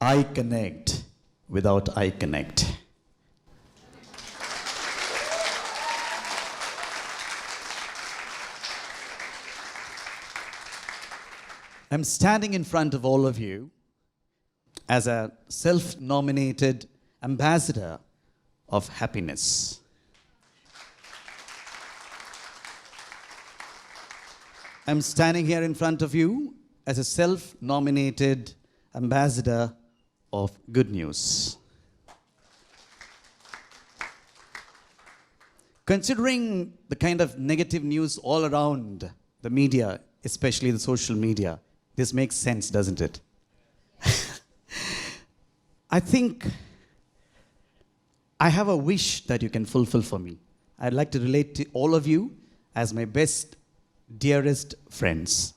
I connect without I connect. I'm standing in front of all of you as a self-nominated ambassador of happiness. I'm standing here in front of you as a self-nominated ambassador of good news. Considering the kind of negative news all around the media, especially the social media, this makes sense, doesn't it? I think I have a wish that you can fulfill for me. I'd like to relate to all of you as my best, dearest friends.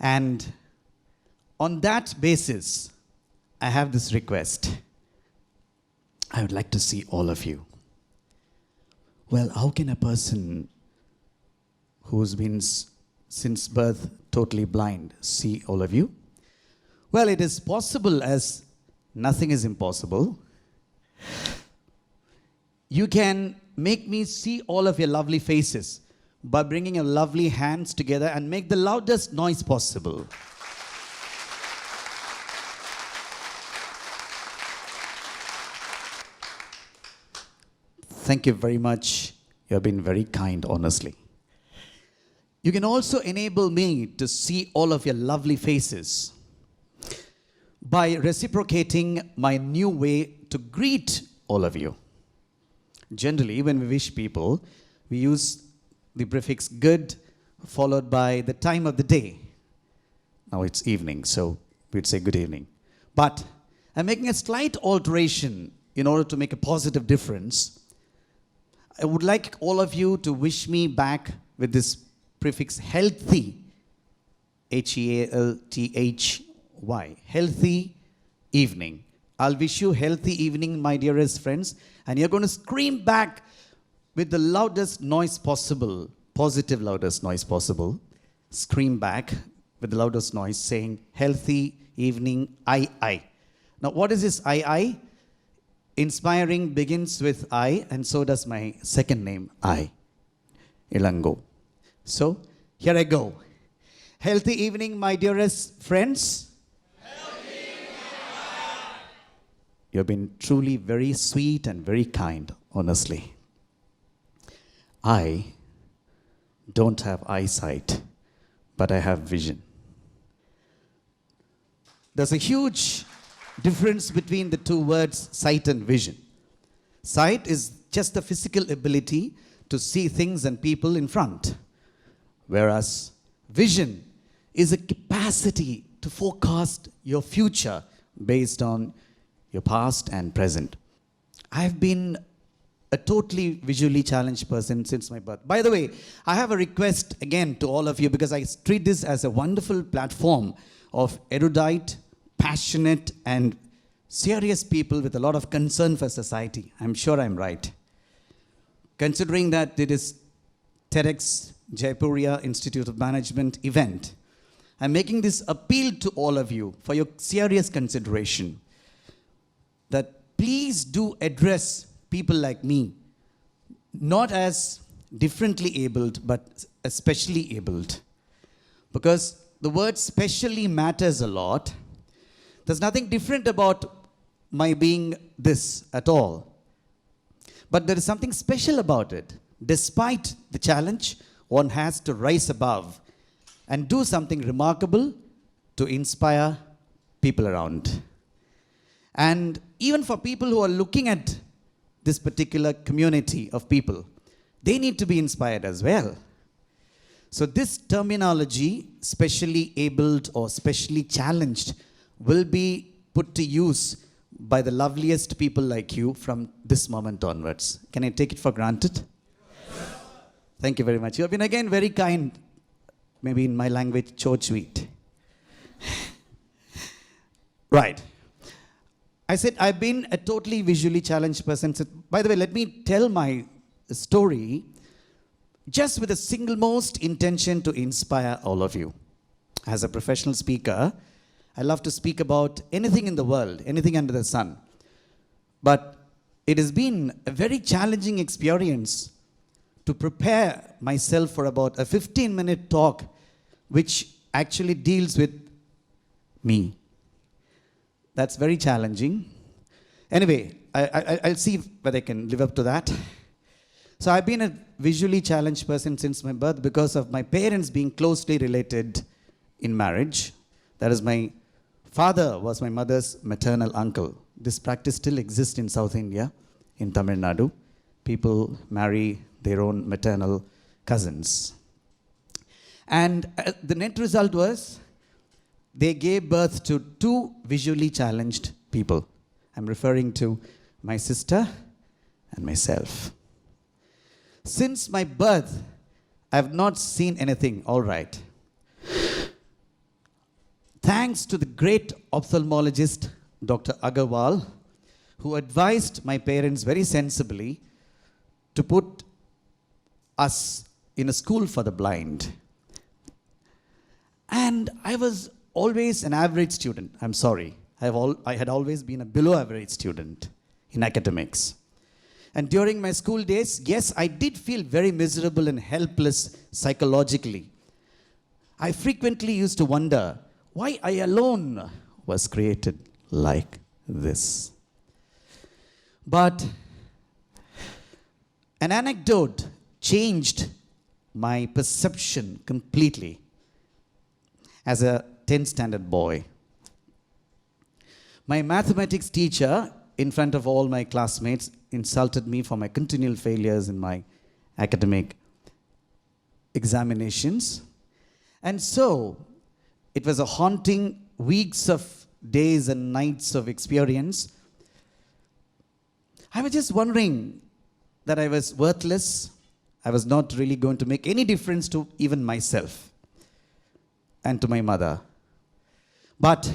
And on that basis, I have this request. I would like to see all of you. Well, how can a person who's been since birth totally blind see all of you? Well, it is possible, as nothing is impossible. You can make me see all of your lovely faces by bringing your lovely hands together and make the loudest noise possible. Thank you very much. You have been very kind, honestly. You can also enable me to see all of your lovely faces by reciprocating my new way to greet all of you. Generally, when we wish people, we use the prefix good followed by the time of the day. Now it's evening, so we'd say good evening. But I'm making a slight alteration in order to make a positive difference. I would like all of you to wish me back with this prefix healthy, H-E-A-L-T-H-Y, healthy evening. I'll wish you healthy evening, my dearest friends, and you're going to scream back with the loudest noise possible, positive loudest noise possible. Scream back with the loudest noise saying healthy evening, I. Now what is this I? Inspiring begins with I, and so does my second name, I, Illango. So, here I go. Healthy evening, my dearest friends. Healthy evening. You've been truly very sweet and very kind, honestly. I don't have eyesight, but I have vision. There's a huge difference between the two words sight and vision. Sight is just the physical ability to see things and people in front, whereas vision is a capacity to forecast your future based on your past and present. I've been a totally visually challenged person since my birth. By the way, I have a request again to all of you, because I treat this as a wonderful platform of erudite, passionate and serious people with a lot of concern for society. I'm sure I'm right. Considering that it is TEDxJaipuriaInstitute of Management event, I'm making this appeal to all of you for your serious consideration that please do address people like me, not as differently abled, but especially abled. Because the word specially matters a lot. There's nothing different about my being this at all. But there is something special about it. Despite the challenge, one has to rise above and do something remarkable to inspire people around. And even for people who are looking at this particular community of people, they need to be inspired as well. So this terminology, specially abled or specially challenged, will be put to use by the loveliest people like you from this moment onwards. Can I take it for granted? Yes. Thank you very much. You have been again very kind. Maybe in my language, chochweet. Right. I said I've been a totally visually challenged person. So, by the way, let me tell my story just with the single most intention to inspire all of you. As a professional speaker, I love to speak about anything in the world, anything under the sun. But it has been a very challenging experience to prepare myself for about a 15-minute talk which actually deals with me. That's very challenging. Anyway, I'll see whether I can live up to that. So I've been a visually challenged person since my birth because of my parents being closely related in marriage. That is, my father was my mother's maternal uncle. This practice still exists in South India, in Tamil Nadu. People marry their own maternal cousins. And the net result was they gave birth to two visually challenged people. I'm referring to my sister and myself. Since my birth, I have not seen anything all right. Thanks to the great ophthalmologist, Dr. Agarwal, who advised my parents very sensibly to put us in a school for the blind. And I was always an average student. I'm sorry. I had always been a below average student in academics. And during my school days, yes, I did feel very miserable and helpless psychologically. I frequently used to wonder why I alone was created like this. But an anecdote changed my perception completely as a 10th standard boy. My mathematics teacher, in front of all my classmates, insulted me for my continual failures in my academic examinations. And so, it was a haunting weeks of days and nights of experience. I was just wondering that I was worthless. I was not really going to make any difference to even myself and to my mother. But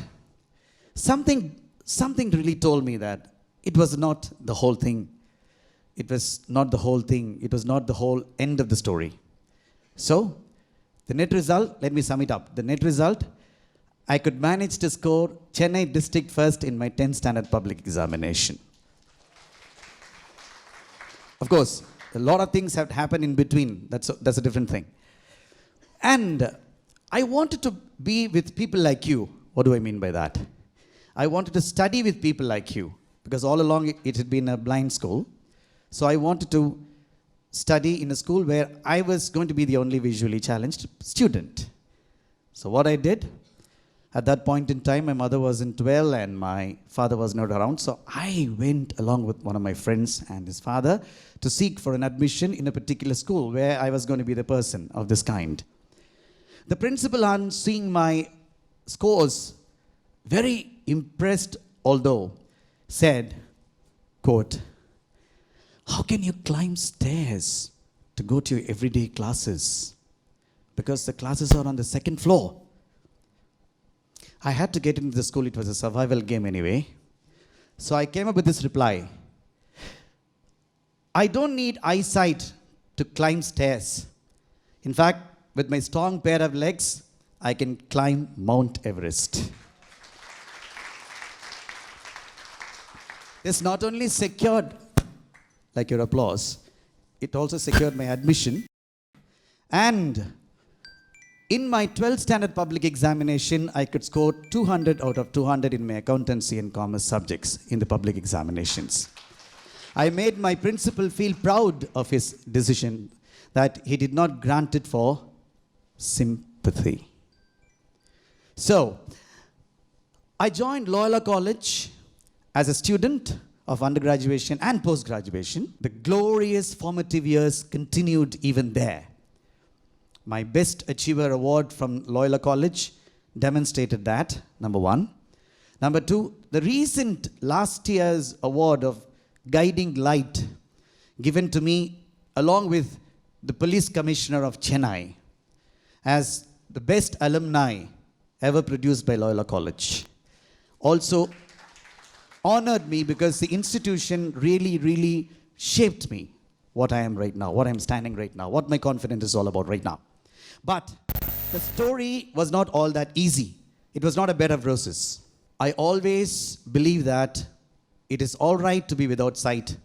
something really told me that it was not the whole thing. It was not the whole thing. It was not the whole end of the story. So, the net result, let me sum it up. The net result, I could manage to score Chennai District First in my 10th standard public examination. Of course, a lot of things have happened in between. That's a different thing. And I wanted to be with people like you. What do I mean by that? I wanted to study with people like you, because all along it had been a blind school. So I wanted to study in a school where I was going to be the only visually challenged student. So what I did, at that point in time, my mother wasn't well and my father was not around. So I went along with one of my friends and his father to seek for an admission in a particular school where I was going to be the person of this kind. The principal, on seeing my scores, very impressed although, said, quote, "How can you climb stairs to go to your everyday classes? Because the classes are on the second floor." I had to get into the school. It was a survival game anyway. So I came up with this reply. I don't need eyesight to climb stairs. In fact, with my strong pair of legs, I can climb Mount Everest. This not only secured, like your applause, it also secured my admission. And in my 12th standard public examination, I could score 200 out of 200 in my accountancy and commerce subjects in the public examinations. I made my principal feel proud of his decision that he did not grant it for sympathy. So, I joined Loyola College as a student of undergraduation and post-graduation. The glorious formative years continued even there. My Best Achiever Award from Loyola College demonstrated that, number one. Number two, the recent last year's award of Guiding Light given to me along with the Police Commissioner of Chennai as the best alumni ever produced by Loyola College. Also honored me because the institution really shaped me, what I am right now, what I'm standing right now, what my confidence is all about right now. But the story was not all that easy. it was not a bed of roses. I always believe that it is all right to be without sight,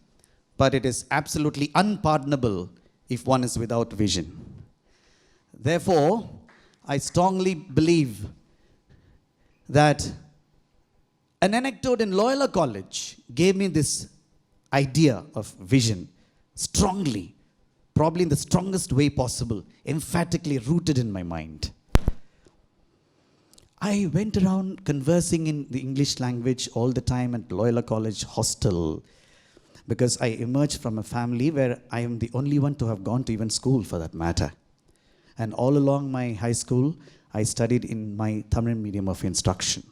but it is absolutely unpardonable if one is without vision. Therefore, I strongly believe that an anecdote in Loyola College gave me this idea of vision strongly, probably in the strongest way possible, emphatically rooted in my mind. I went around conversing in the English language all the time at Loyola College hostel because I emerged from a family where I am the only one to have gone to even school for that matter. And all along my high school, I studied in my Tamil medium of instruction.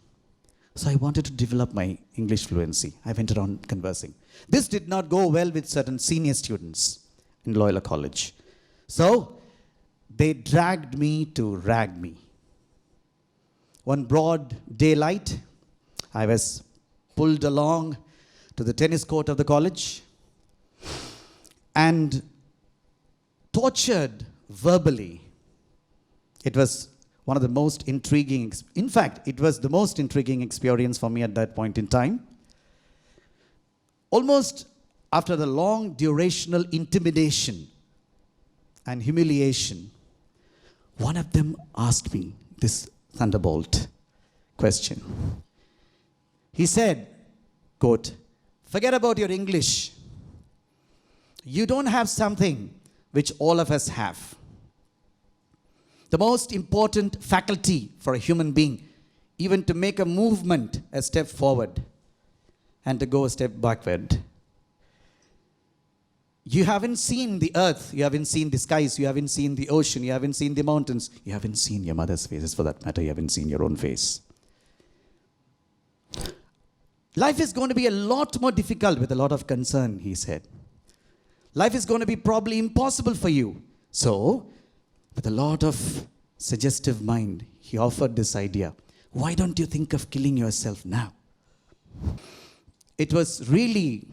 So I wanted to develop my English fluency. I went around conversing. This did not go well with certain senior students in Loyola College. So they dragged me to rag me. One broad daylight, I was pulled along to the tennis court of the college and tortured verbally. It was one of the most intriguing, in fact, it was the most intriguing experience for me at that point in time. Almost after the long durational intimidation and humiliation, one of them asked me this thunderbolt question. He said, quote, "Forget about your English. You don't have something which all of us have. The most important faculty for a human being, even to make a movement a step forward and to go a step backward. You haven't seen the earth, you haven't seen the skies, you haven't seen the ocean, you haven't seen the mountains, you haven't seen your mother's faces for that matter, you haven't seen your own face. Life is going to be a lot more difficult with a lot of concern," he said. "Life is going to be probably impossible for you. So, with a lot of suggestive mind, he offered this idea. Why don't you think of killing yourself now?" It was really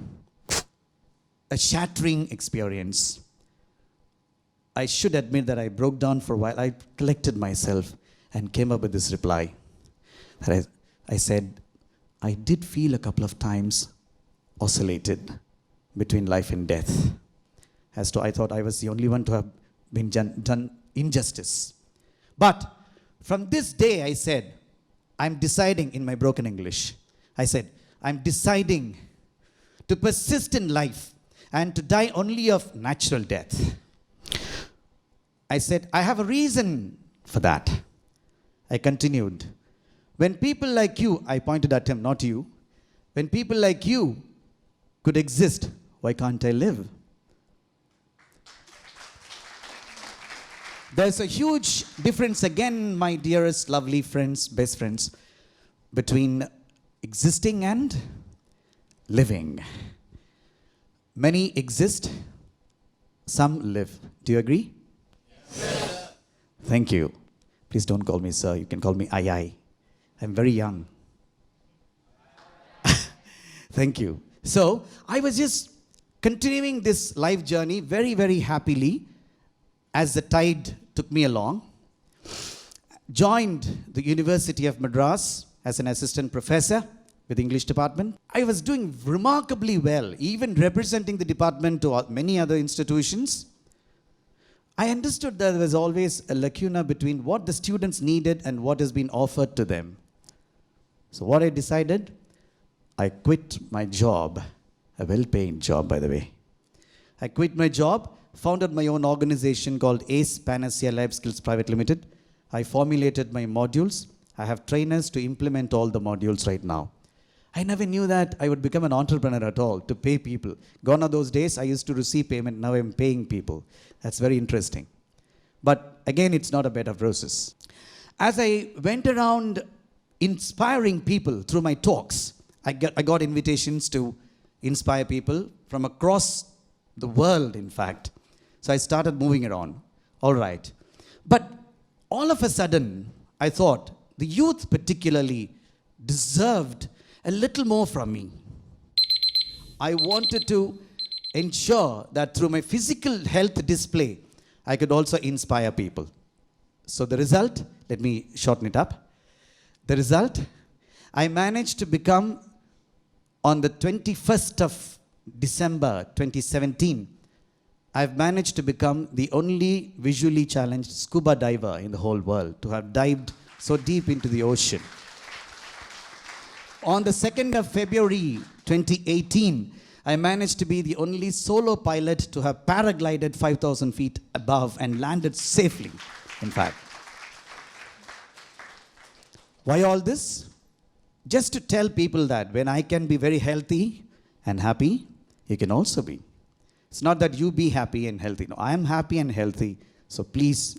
a shattering experience. I should admit that I broke down for a while. I collected myself and came up with this reply. That I said, I did feel a couple of times oscillated between life and death. As to I thought I was the only one to have been done injustice. But from this day, I said, I'm deciding in my broken English. I said, I'm deciding to persist in life and to die only of natural death. I said, I have a reason for that. I continued, when people like you, I pointed at him, not you, when people like you could exist, why can't I live? There's a huge difference again, my dearest, lovely friends, best friends, between existing and living. Many exist, some live. Do you agree? Yes. Thank you. Please don't call me sir. You can call me Ai. I'm very young. Thank you. So, I was just continuing this life journey very, very happily as the tide took me along. Joined the University of Madras as an assistant professor with English department. I was doing remarkably well, even representing the department to many other institutions. I understood that there was always a lacuna between what the students needed and what has been offered to them. So what I decided, I quit my job, a well-paying job by the way. I quit my job, founded my own organization called ACE Panacea Life Skills Private Limited. I formulated my modules. I have trainers to implement all the modules right now. I never knew that I would become an entrepreneur at all, to pay people. Gone are those days, I used to receive payment, now I'm paying people. That's very interesting. But again, it's not a bed of roses. As I went around inspiring people through my talks, I got invitations to inspire people from across the world, in fact. So I started moving around. All right. But all of a sudden, I thought the youth particularly deserved a little more from me. I wanted to ensure that through my physical health display, I could also inspire people. So the result, let me shorten it up. The result? I managed to become, on the 21st of December 2017, I've managed to become the only visually challenged scuba diver in the whole world to have dived so deep into the ocean. On the 2nd of February 2018, I managed to be the only solo pilot to have paraglided 5,000 feet above and landed safely, in fact. Why all this? Just to tell people that when I can be very healthy and happy, you can also be. It's not that you be happy and healthy. No, I am happy and healthy, so please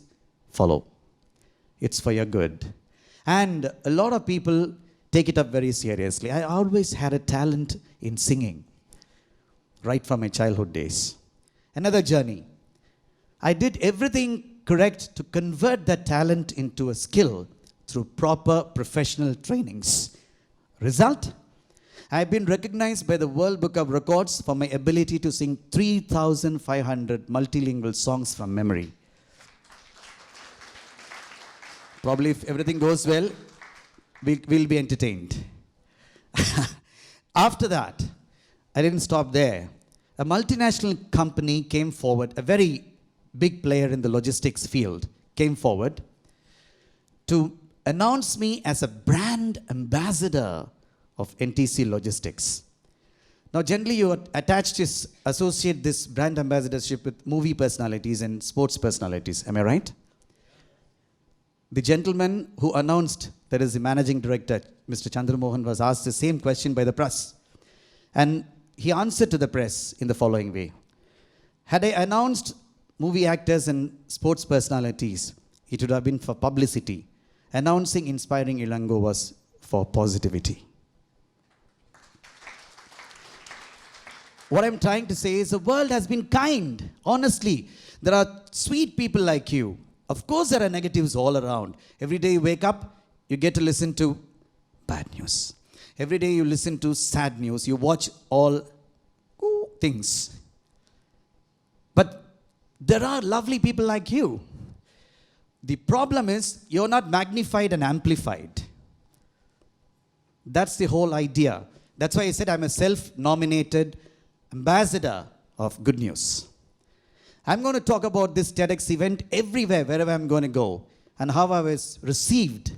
follow. It's for your good. And a lot of people take it up very seriously. I always had a talent in singing, right from my childhood days. Another journey. I did everything correct to convert that talent into a skill through proper professional trainings. Result? I've been recognized by the World Book of Records for my ability to sing 3,500 multilingual songs from memory. Probably if everything goes well, we'll be entertained. After that, I didn't stop there. A multinational company came forward, a very big player in the logistics field came forward to announce me as a brand ambassador of NTC Logistics. Now, generally, you associate this brand ambassadorship with movie personalities and sports personalities. Am I right? The gentleman who announced, that is the managing director, Mr. Chandramohan, was asked the same question by the press. And he answered to the press in the following way. Had I announced movie actors and sports personalities, it would have been for publicity. Announcing Inspiring Illango was for positivity. What I'm trying to say is the world has been kind. Honestly, there are sweet people like you. Of course, there are negatives all around. Every day you wake up, you get to listen to bad news. Every day you listen to sad news. You watch all things. But there are lovely people like you. The problem is you're not magnified and amplified. That's the whole idea. That's why I said I'm a self-nominated ambassador of good news. I'm going to talk about this TEDx event everywhere, wherever I'm going to go, and how I was received,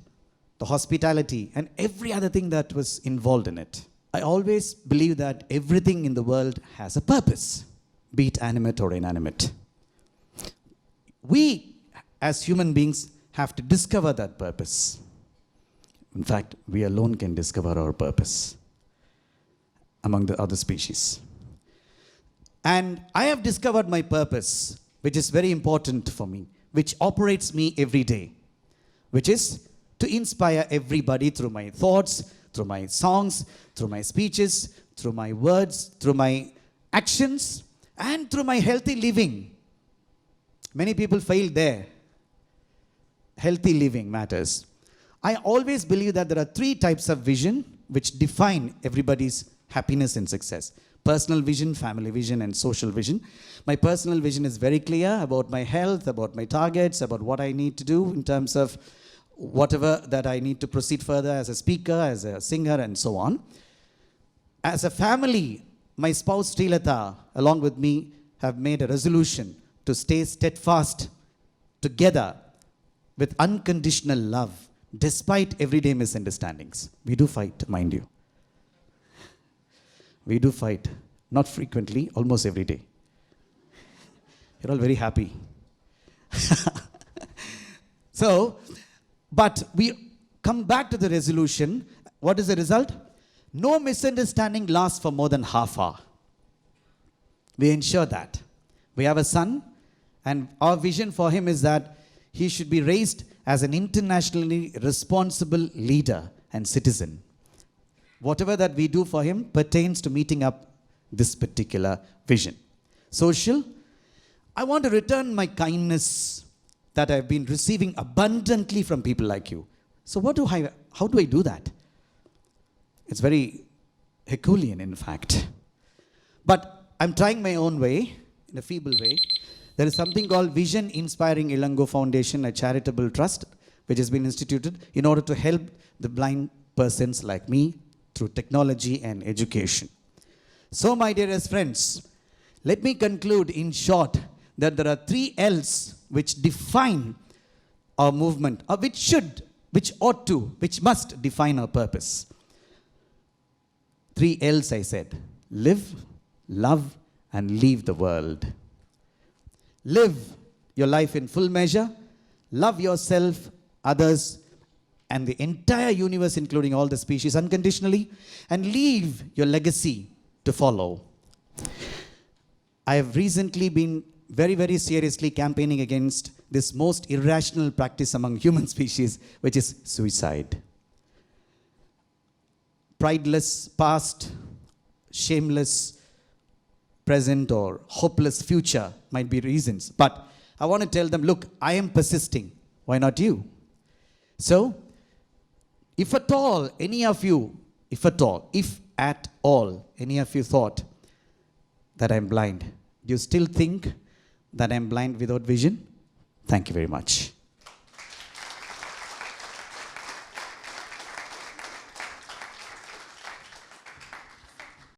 the hospitality, and every other thing that was involved in it. I always believe that everything in the world has a purpose, be it animate or inanimate. We, as human beings, have to discover that purpose. In fact, we alone can discover our purpose among the other species. And I have discovered my purpose, which is very important for me, which operates me every day, which is to inspire everybody through my thoughts, through my songs, through my speeches, through my words, through my actions, and through my healthy living. Many people fail there. Healthy living matters. I always believe that there are 3 types of vision which define everybody's happiness and success. Personal vision, family vision, and social vision. My personal vision is very clear about my health, about my targets, about what I need to do in terms of whatever that I need to proceed further as a speaker, as a singer, and so on. As a family, my spouse Srilata, along with me, have made a resolution to stay steadfast together with unconditional love, despite everyday misunderstandings. We do fight, mind you. We do fight, not frequently, almost every day. You're all very happy. But we come back to the resolution. What is the result? No misunderstanding lasts for more than half hour. We ensure that. We have a son, and our vision for him is that he should be raised as an internationally responsible leader and citizen. Whatever that we do for him pertains to meeting up this particular vision. Social, I want to return my kindness that I've been receiving abundantly from people like you. So how do I do that? It's very Herculean, in fact. But I'm trying my own way, in a feeble way. There is something called Vision Inspiring Illango Foundation, a charitable trust, which has been instituted in order to help the blind persons like me through technology and education. So, my dearest friends, let me conclude in short that there are 3 L's which define our movement, or which must define our purpose. 3 L's, I said: live, love, and leave the world. Live your life in full measure, love yourself, others, and the entire universe, including all the species, unconditionally, and leave your legacy to follow. I have recently been very, very seriously campaigning against this most irrational practice among human species, which is suicide. Prideless past, shameless present, or hopeless future might be reasons. But I want to tell them, look, I am persisting. Why not you? So, if at all, any of you, if at all, any of you thought that I'm blind, do you still think that I'm blind without vision? Thank you very much.